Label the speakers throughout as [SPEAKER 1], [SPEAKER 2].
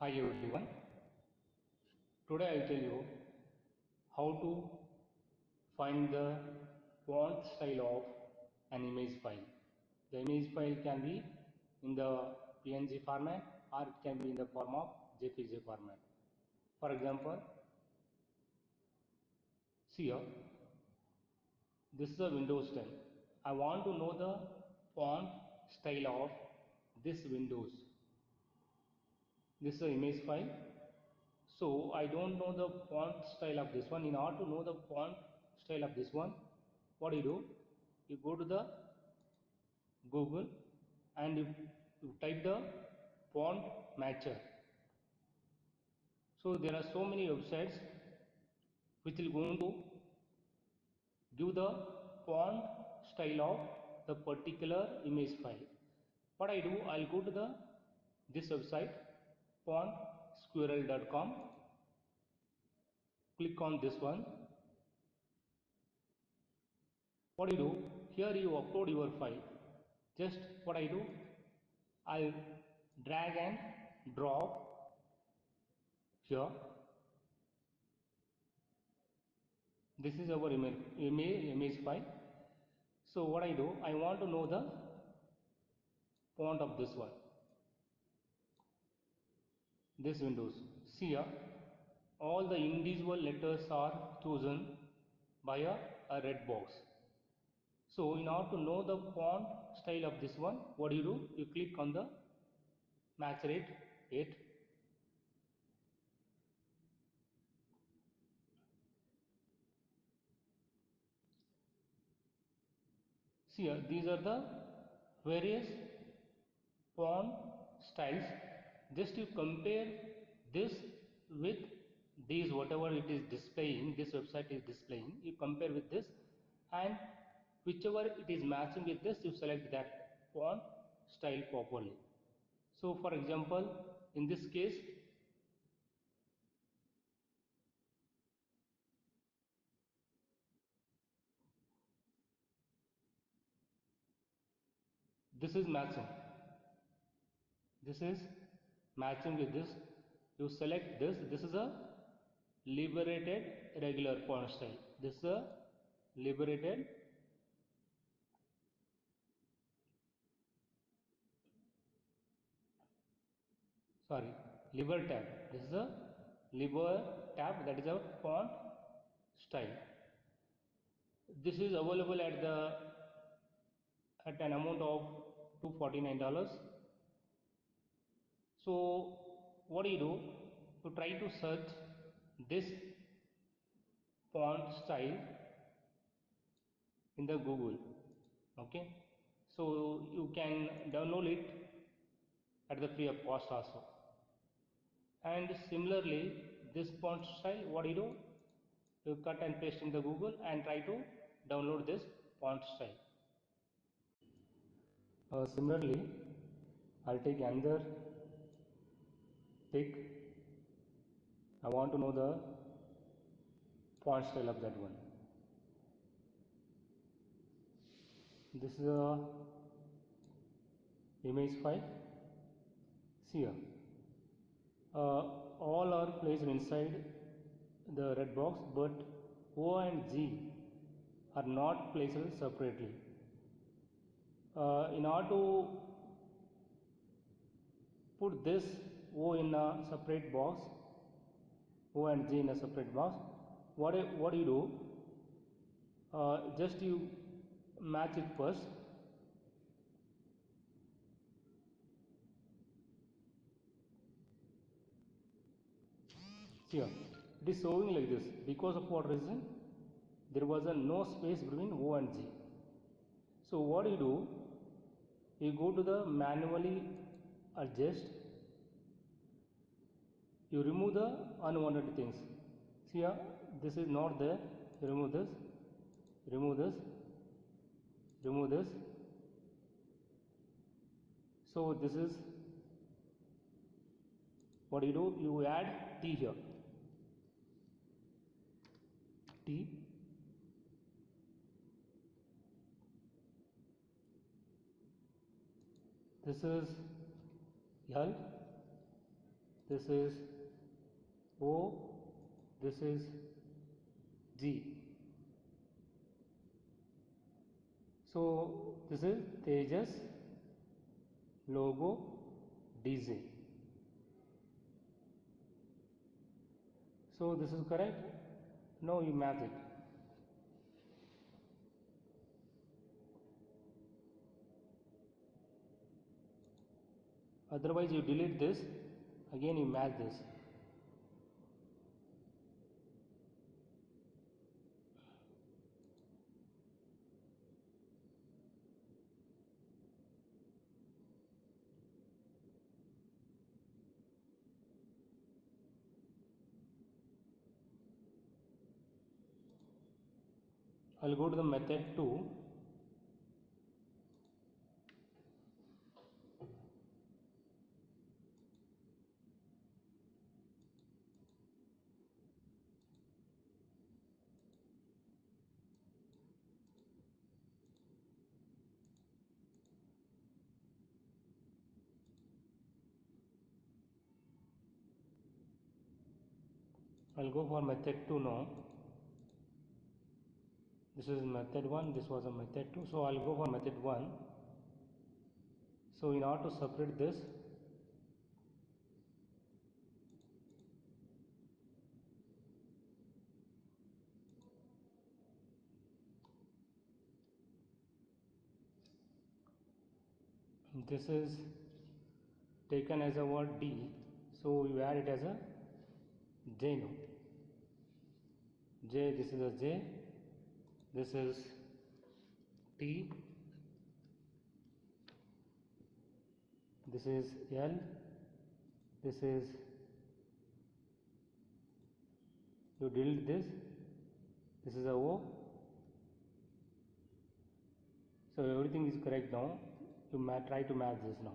[SPEAKER 1] Hi everyone. Today I'll tell you how to find the font style of an image file. The image file can be in the PNG format or it can be in the form of JPG format. For example, see here, this is a Windows 10. I want to know the font style of this Windows. This is an image file. So I don't know the font style of this one. In order to know the font style of this one, what do? You go to the Google and you type the font matcher. So there are so many websites which will going to give the font style of the particular image file. What I do, I'll go to this website fontsquirrel.com, click on this one. What do? Here you upload your file. Just what I do, I'll drag and drop here. This is our image file. So what I do, I want to know the font of this one, this Windows. See here, all the individual letters are chosen by a red box. So in order to know the font style of this one, what do? You click on the match rate 8. See here, these are the various font styles. Just you compare this with these, whatever it is displaying, this website is displaying, you compare with this, and whichever it is matching with this, you select that font style properly. So for example, in this case, this is matching. This is matching with this. You select this. This is a liberated regular font style. This is a liberated liber tab. This is a liber tab, that is a font style. This is available at an amount of $249. So what do? You try to search this font style in the Google. Okay, so you can download it at the free of cost also. And similarly, this font style, what do? You cut and paste in the Google and try to download this font style. Similarly, I'll take another pick. I want to know the font style of that one. This is a image file. See here, all are placed inside the red box, but O and G are not placed separately. In order to put this O in a separate box, O and G in a separate box, what do you do? Just you match it first. Here it is showing like this. Because of what reason? There was a no space between O and G. So what do? You go to the manually adjust. You remove the unwanted things. See here, this is not there. You remove this, remove this, remove this. So this is what do? You add T here. T. This is L. this is O, this is G. So this is Tejas logo DJ. So this is correct. Now you match it. Otherwise you delete this, again you match this. I'll go to the method 2. I'll go for method 2 now. This is method 1, this was a method 2, so I'll go for method 1. So in order to separate this, this is taken as a word D, so you add it as a J now. J, this is a J, this is T, this is L, this is, you delete this is a O. So everything is correct now. You try to match this now.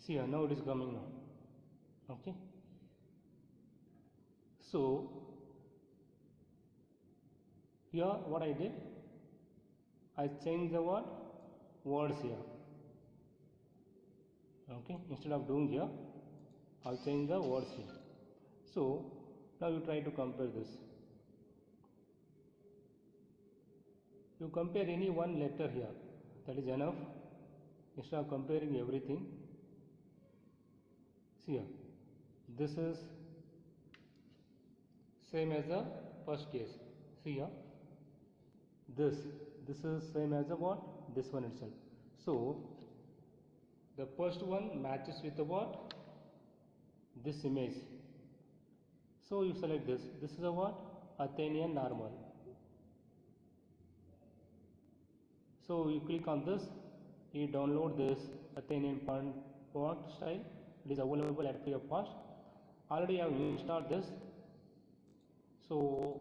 [SPEAKER 1] See here, now it is coming now. Okay. So here what I did, I changed the words here. Okay, instead of doing here, I'll change the words here. So now you try to compare this. You compare any one letter here, that is enough. Instead of comparing everything, see here, this is same as the first case. See here, this is same as the what? This one itself. So the first one matches with the what? This image. So you select this. This is a what? Athenian normal. So you click on this. You download this Athenian font style. It is available at free of cost. Already I have installed this. So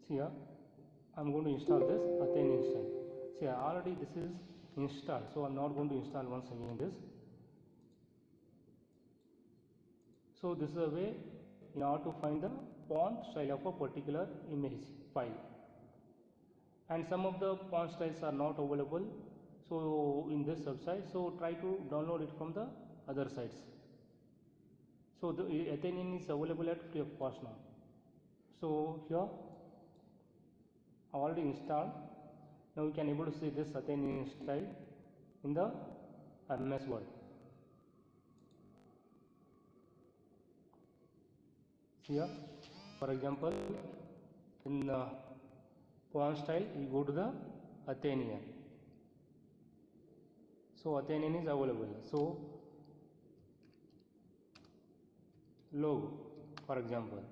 [SPEAKER 1] see here, I am going to install this Athenian style. See already this is installed, so I am not going to install once again this. So this is a way in order to find the font style of a particular image file. And some of the font styles are not available so in this website, so try to download it from the other sites. So the Athenian is available at free of cost now. So here already installed. Now we can able to see this Athenian style in the MS Word. Here, for example, in the font style, we go to the Athenian. So Athenian is available. So logo, for example.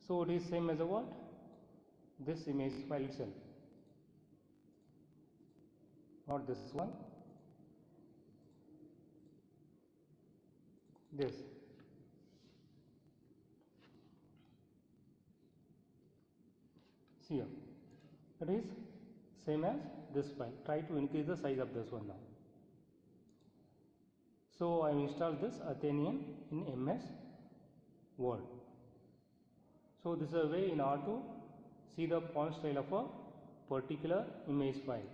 [SPEAKER 1] So it is same as a what? This image file itself. Not this one. This. See here. It is same as this file. Try to increase the size of this one now. So I installed this Athenian in MS Word. So this is a way in order to see the font style of a particular image file.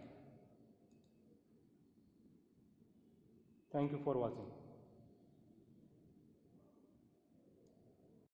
[SPEAKER 1] Thank you for watching.